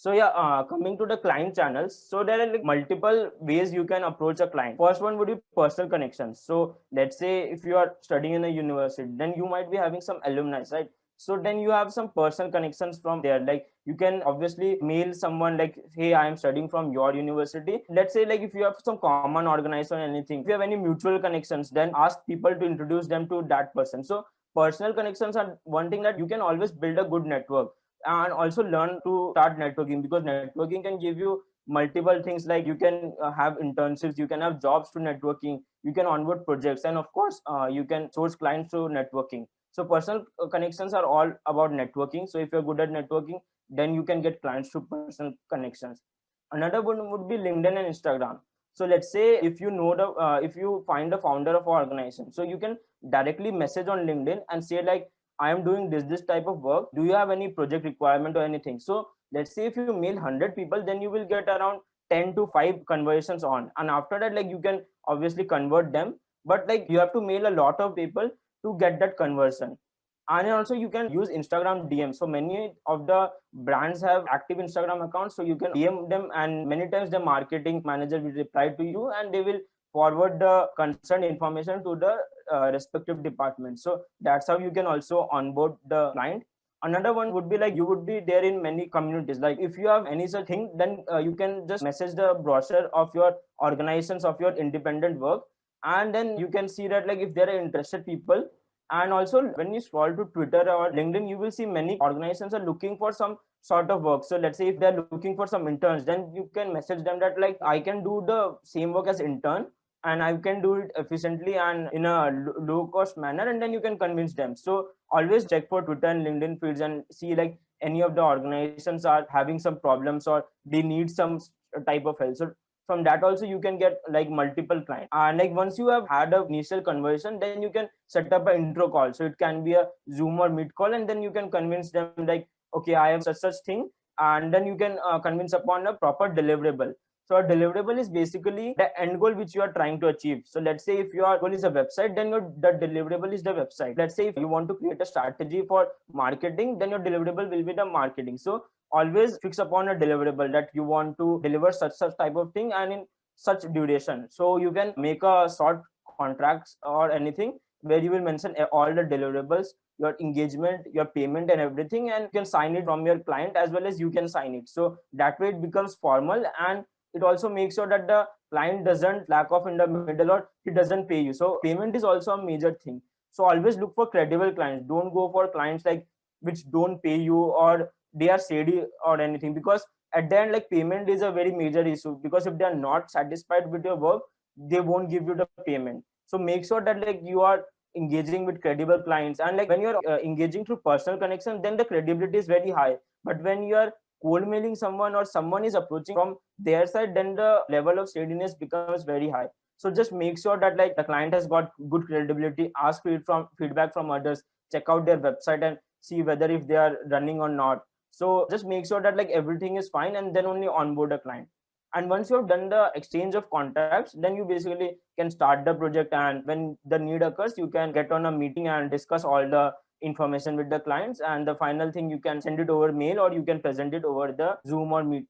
So yeah, coming to the client channels, so there are like multiple ways you can approach a client. First one would be personal connections. So let's say if you are studying in a university, then you might be having some alumni, right? So then you have some personal connections from there. Like you can obviously mail someone like, hey, I am studying from your university. Let's say like if you have some common organizer or anything, if you have any mutual connections, then ask people to introduce them to that person. So personal connections are one thing that you can always build a good network, and also learn to start networking, because networking can give you multiple things. Like you can have internships, you can have jobs to networking, you can onboard projects, and of course you can source clients through networking. So personal connections are all about networking. So if you're good at networking, then you can get clients through personal connections. Another one would be LinkedIn and Instagram. So let's say if you know the if you find the founder of our organization, so you can directly message on LinkedIn and say like, I am doing this type of work. Do you have any project requirement or anything? So let's say if you mail 100 people, then you will get around 10 to 5 conversations on. And after that, like you can obviously convert them, but like you have to mail a lot of people to get that conversion. And also you can use Instagram DM. So many of the brands have active Instagram accounts, so you can DM them, and many times the marketing manager will reply to you and they will forward the concerned information to the respective department. So that's how you can also onboard the client. Another one would be like, you would be there in many communities. Like if you have any such thing, then you can just message the brochure of your organizations, of your independent work, and then you can see that like if there are interested people. And also when you scroll to Twitter or LinkedIn, you will see many organizations are looking for some sort of work. So let's say if they're looking for some interns, then you can message them that like, I can do the same work as intern, and I can do it efficiently and in a low cost manner, and then you can convince them. So always check for Twitter and LinkedIn feeds and see like any of the organizations are having some problems or they need some type of help. So from that also you can get like multiple clients. And like once you have had a initial conversation, then you can set up an intro call. So it can be a Zoom or Meet call, and then you can convince them like, okay, I have such thing. And then you can convince upon a proper deliverable. So a deliverable is basically the end goal which you are trying to achieve. So let's say if your goal is a website, then the deliverable is the website. Let's say if you want to create a strategy for marketing, then your deliverable will be the marketing. So always fix upon a deliverable that you want to deliver such type of thing and in such duration. So you can make a short contracts or anything where you will mention all the deliverables, your engagement, your payment and everything, and you can sign it from your client as well as you can sign it. So that way it becomes formal, and it also makes sure that the client doesn't lack off in the middle or he doesn't pay you. So payment is also a major thing. So always look for credible clients. Don't go for clients like which don't pay you or they are shady or anything, because at the end like payment is a very major issue, because if they are not satisfied with your work, they won't give you the payment. So make sure that like you are engaging with credible clients. And like when you're engaging through personal connection, then the credibility is very high. But when you are cold mailing someone or someone is approaching from their side, then the level of shadiness becomes very high. So just make sure that like the client has got good credibility. Ask feedback from others, check out their website and see whether if they are running or not. So just make sure that like everything is fine, and then only onboard a client. And once you have done the exchange of contacts, then you basically can start the project, and when the need occurs, you can get on a meeting and discuss all the information with the clients. And the final thing, you can send it over mail or you can present it over the Zoom or Meet.